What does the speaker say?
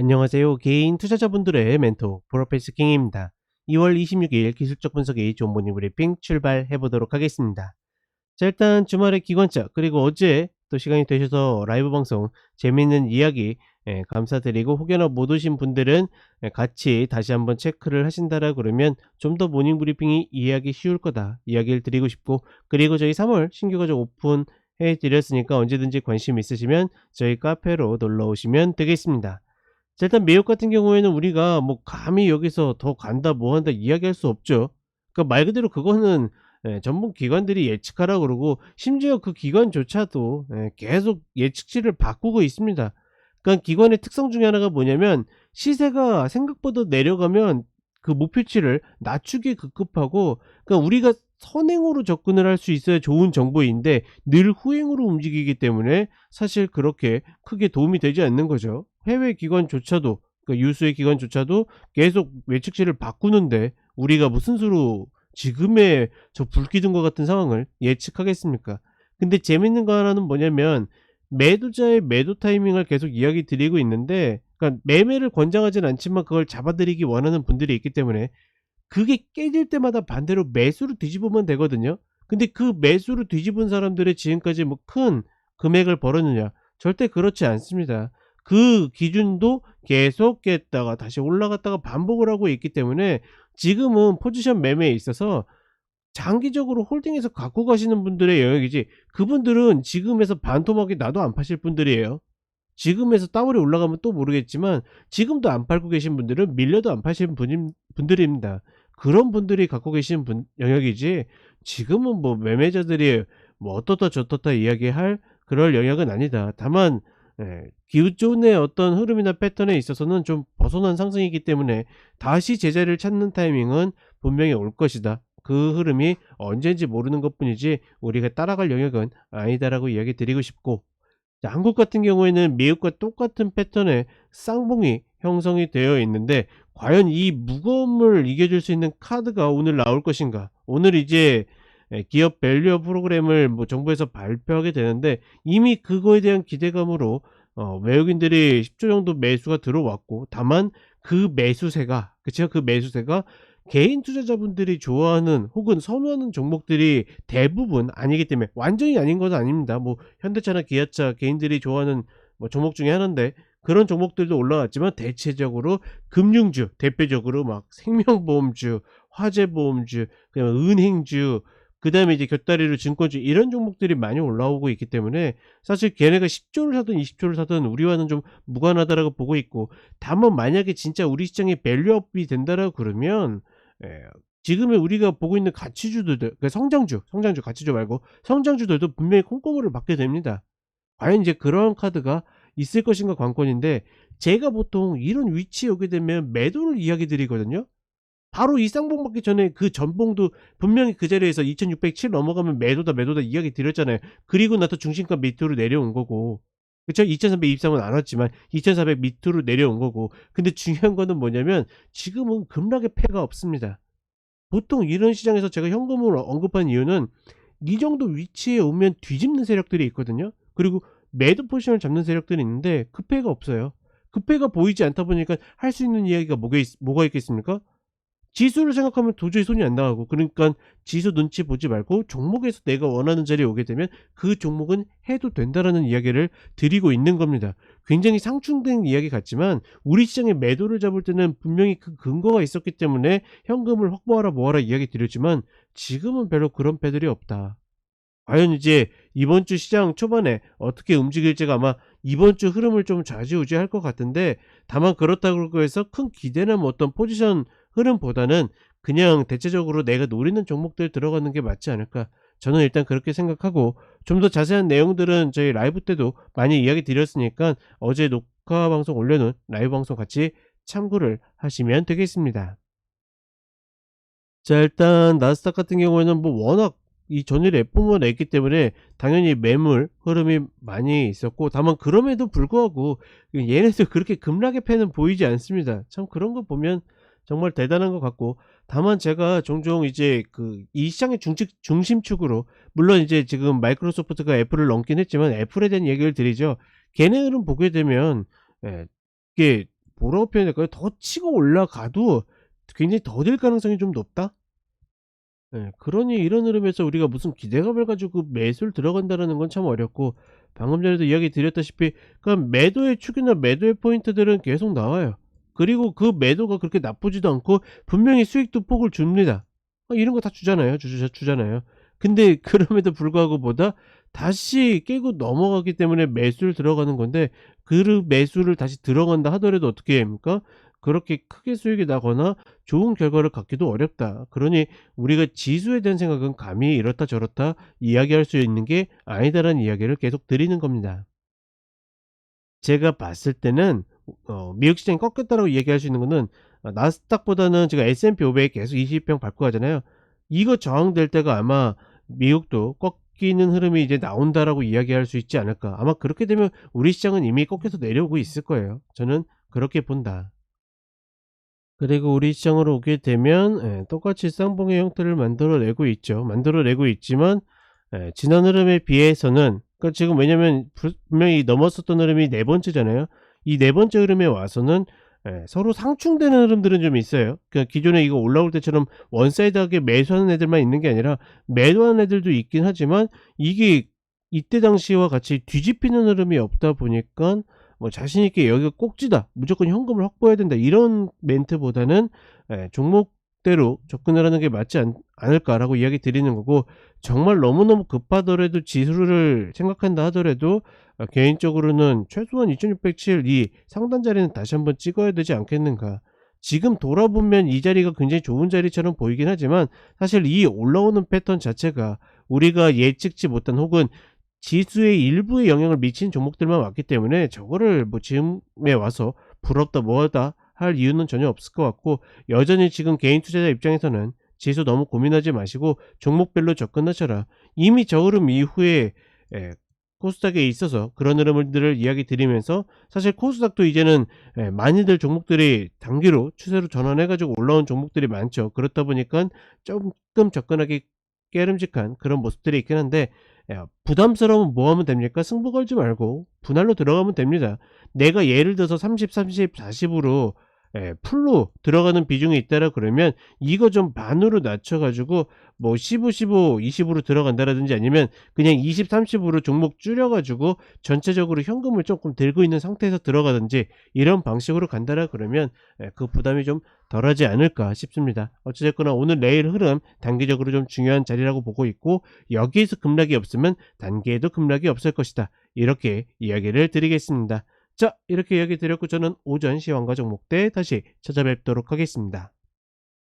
안녕하세요. 개인 투자자분들의 멘토 프로페서 킹입니다. 2월 26일 기술적 분석의 좋은 모닝 브리핑 출발해 보도록 하겠습니다. 자, 일단 주말에 기관차 그리고 어제 또 시간이 되셔서 라이브 방송 재미있는 이야기 감사드리고, 혹여나 못 오신 분들은 같이 다시 한번 체크를 하신다라 그러면 좀 더 모닝 브리핑이 이해하기 쉬울 거다 이야기를 드리고 싶고, 그리고 저희 3월 신규 과정 오픈해 드렸으니까 언제든지 관심 있으시면 저희 카페로 놀러 오시면 되겠습니다. 자, 일단 매혹 같은 경우에는 우리가 뭐 감히 여기서 더 간다 뭐 한다 이야기할 수 없죠. 그러니까 말 그대로 그거는 전문 기관들이 예측하라 그러고, 심지어 그 기관조차도 계속 예측치를 바꾸고 있습니다. 그러니까 기관의 특성 중에 하나가 뭐냐면, 시세가 생각보다 내려가면 그 목표치를 낮추기 급급하고, 그러니까 우리가 선행으로 접근을 할 수 있어야 좋은 정보인데 늘 후행으로 움직이기 때문에 사실 그렇게 크게 도움이 되지 않는 거죠. 해외 기관조차도, 그러니까 유수의 기관조차도 계속 예측치를 바꾸는데 우리가 무슨 수로 지금의 저 불기둥과 같은 상황을 예측하겠습니까? 근데 재밌는 거 하나는 뭐냐면, 매도자의 매도 타이밍을 계속 이야기 드리고 있는데, 그러니까 매매를 권장하진 않지만 그걸 잡아들이기 원하는 분들이 있기 때문에 그게 깨질 때마다 반대로 매수로 뒤집으면 되거든요. 근데 그 매수로 뒤집은 사람들의 지금까지 뭐 큰 금액을 벌었느냐? 절대 그렇지 않습니다. 그 기준도 계속 깼다가 다시 올라갔다가 반복을 하고 있기 때문에 지금은 포지션 매매에 있어서 장기적으로 홀딩해서 갖고 가시는 분들의 영역이지, 그분들은 지금에서 반토막이 나도 안 파실 분들이에요. 지금에서 따블이 올라가면 또 모르겠지만 지금도 안 팔고 계신 분들은 밀려도 안 파시는 분들입니다. 그런 분들이 갖고 계신 영역이지, 지금은 뭐 매매자들이 뭐 어떻다 저떻다 이야기할 그럴 영역은 아니다. 다만 기존의 어떤 흐름이나 패턴에 있어서는 좀 벗어난 상승이기 때문에 다시 제자리를 찾는 타이밍은 분명히 올 것이다. 그 흐름이 언제인지 모르는 것뿐이지 우리가 따라갈 영역은 아니다라고 이야기 드리고 싶고, 자, 한국 같은 경우에는 미국과 똑같은 패턴의 쌍봉이 형성이 되어 있는데, 과연 이 무거움을 이겨줄 수 있는 카드가 오늘 나올 것인가. 오늘 이제 기업 밸류업 프로그램을 뭐 정부에서 발표하게 되는데, 이미 그거에 대한 기대감으로 외국인들이 10조 정도 매수가 들어왔고, 다만 그 매수세가, 그쵸, 그 매수세가 개인 투자자분들이 좋아하는 혹은 선호하는 종목들이 대부분 아니기 때문에, 완전히 아닌 건 아닙니다. 뭐 현대차나 기아차 개인들이 좋아하는 뭐 종목 중에 하나인데, 그런 종목들도 올라왔지만 대체적으로 금융주, 대표적으로 막 생명보험주, 화재보험주, 그냥 은행주, 그다음에 이제 곁다리로 증권주, 이런 종목들이 많이 올라오고 있기 때문에 사실 걔네가 10조를 사든 20조를 사든 우리와는 좀 무관하다라고 보고 있고, 다만 만약에 진짜 우리 시장에 밸류업이 된다라고 그러면 지금의 우리가 보고 있는 가치주들, 그러니까 성장주 가치주 말고 성장주들도 분명히 콩고물을 받게 됩니다. 과연 이제 그런 카드가 있을 것인가 관건인데, 제가 보통 이런 위치에 오게 되면 매도를 이야기 드리거든요. 바로 이 쌍봉 받기 전에 그 전봉도 분명히 그 자리에서 2607 넘어가면 매도다 매도다 이야기 드렸잖아요. 그리고 나서 중심가 밑으로 내려온 거고, 그쵸? 2323은 안 왔지만 2400 밑으로 내려온 거고. 근데 중요한 거는 뭐냐면, 지금은 급락의 패가 없습니다. 보통 이런 시장에서 제가 현금을 언급한 이유는, 이 정도 위치에 오면 뒤집는 세력들이 있거든요. 그리고 매도 포지션을 잡는 세력들이 있는데 그 패가 없어요. 그 패가 보이지 않다 보니까 할 수 있는 이야기가 뭐가 있겠습니까? 지수를 생각하면 도저히 손이 안 나가고, 그러니까 지수 눈치 보지 말고 종목에서 내가 원하는 자리에 오게 되면 그 종목은 해도 된다라는 이야기를 드리고 있는 겁니다. 굉장히 상충된 이야기 같지만 우리 시장에 매도를 잡을 때는 분명히 그 근거가 있었기 때문에 현금을 확보하라 뭐하라 이야기 드렸지만, 지금은 별로 그런 패들이 없다. 과연 이제 이번 주 시장 초반에 어떻게 움직일지가 아마 이번 주 흐름을 좀 좌지우지할 것 같은데, 다만 그렇다고 해서 큰 기대나 뭐 어떤 포지션 흐름보다는 그냥 대체적으로 내가 노리는 종목들 들어가는 게 맞지 않을까. 저는 일단 그렇게 생각하고, 좀 더 자세한 내용들은 저희 라이브 때도 많이 이야기 드렸으니까 어제 녹화 방송 올려놓은 라이브 방송 같이 참고를 하시면 되겠습니다. 자, 일단 나스닥 같은 경우에는 뭐 워낙 이 전일에 F4가 냈기 때문에 당연히 매물 흐름이 많이 있었고, 다만 그럼에도 불구하고 얘네들 그렇게 급락의 패는 보이지 않습니다. 참 그런 거 보면 정말 대단한 것 같고, 다만 제가 종종 이제 그 이 시장의 중심축으로, 물론 이제 지금 마이크로소프트가 애플을 넘긴 했지만 애플에 대한 얘기를 드리죠. 걔네들은 보게 되면 이게 뭐라고 표현해야 될까요? 더 치고 올라가도 굉장히 더딜 가능성이 좀 높다? 예. 그러니 이런 흐름에서 우리가 무슨 기대감을 가지고 매수를 들어간다라는 건 참 어렵고, 방금 전에도 이야기 드렸다시피 매도의 축이나 매도의 포인트들은 계속 나와요. 그리고 그 매도가 그렇게 나쁘지도 않고 분명히 수익도 폭을 줍니다. 이런 거 다 주잖아요. 주잖아요. 근데 그럼에도 불구하고 다시 깨고 넘어가기 때문에 매수를 들어가는 건데, 그 매수를 다시 들어간다 하더라도 어떻게 됩니까? 그렇게 크게 수익이 나거나 좋은 결과를 갖기도 어렵다. 그러니 우리가 지수에 대한 생각은 감히 이렇다 저렇다 이야기할 수 있는 게 아니다라는 이야기를 계속 드리는 겁니다. 제가 봤을 때는 미국 시장이 꺾였다라고 얘기할 수 있는 거는, 나스닥보다는 지금 S&P 500 계속 20평 밟고 가잖아요. 이거 저항될 때가 아마 미국도 꺾이는 흐름이 이제 나온다라고 이야기할 수 있지 않을까. 아마 그렇게 되면 우리 시장은 이미 꺾여서 내려오고 있을 거예요. 저는 그렇게 본다. 그리고 우리 시장으로 오게 되면 똑같이 쌍봉의 형태를 만들어내고 있죠. 만들어내고 있지만 지난 흐름에 비해서는, 그러니까 지금 왜냐면 분명히 넘었었던 흐름이 네 번째잖아요. 이 네 번째 흐름에 와서는 서로 상충되는 흐름들은 좀 있어요. 그러니까 기존에 이거 올라올 때처럼 원사이드하게 매수하는 애들만 있는 게 아니라 매도하는 애들도 있긴 하지만, 이게 이때 당시와 같이 뒤집히는 흐름이 없다 보니까 뭐 자신 있게 여기가 꼭지다, 무조건 현금을 확보해야 된다, 이런 멘트보다는 종목대로 접근을 하는 게 맞지 않을까라고 이야기 드리는 거고, 정말 너무너무 급하더라도 지수를 생각한다 하더라도 개인적으로는 최소한 2607 이 상단 자리는 다시 한번 찍어야 되지 않겠는가. 지금 돌아보면 이 자리가 굉장히 좋은 자리처럼 보이긴 하지만, 사실 이 올라오는 패턴 자체가 우리가 예측치 못한, 혹은 지수의 일부에 영향을 미친 종목들만 왔기 때문에 저거를 뭐 지금에 와서 부럽다 뭐하다 할 이유는 전혀 없을 것 같고, 여전히 지금 개인 투자자 입장에서는 지수 너무 고민하지 마시고 종목별로 접근하셔라. 이미 저 흐름 이후에 예, 코스닥에 있어서 그런 흐름들을 이야기 드리면서, 사실 코스닥도 이제는 많이들 종목들이 단기로 추세로 전환해 가지고 올라온 종목들이 많죠. 그렇다 보니까 조금 접근하기 깨름직한 그런 모습들이 있긴 한데, 부담스러우면 뭐 하면 됩니까? 승부 걸지 말고 분할로 들어가면 됩니다. 내가 예를 들어서 30, 30, 40으로 풀로 들어가는 비중이 있다라 그러면 이거 좀 반으로 낮춰 가지고 뭐 15, 15, 20으로 들어간다라든지, 아니면 그냥 20, 30으로 종목 줄여 가지고 전체적으로 현금을 조금 들고 있는 상태에서 들어가든지, 이런 방식으로 간다라 그러면 그 부담이 좀 덜하지 않을까 싶습니다. 어찌 됐거나 오늘 내일 흐름 단기적으로 좀 중요한 자리라고 보고 있고, 여기에서 급락이 없으면 단기에도 급락이 없을 것이다, 이렇게 이야기를 드리겠습니다. 자, 이렇게 이야기 드렸고, 저는 오전 시황과 종목대 다시 찾아뵙도록 하겠습니다.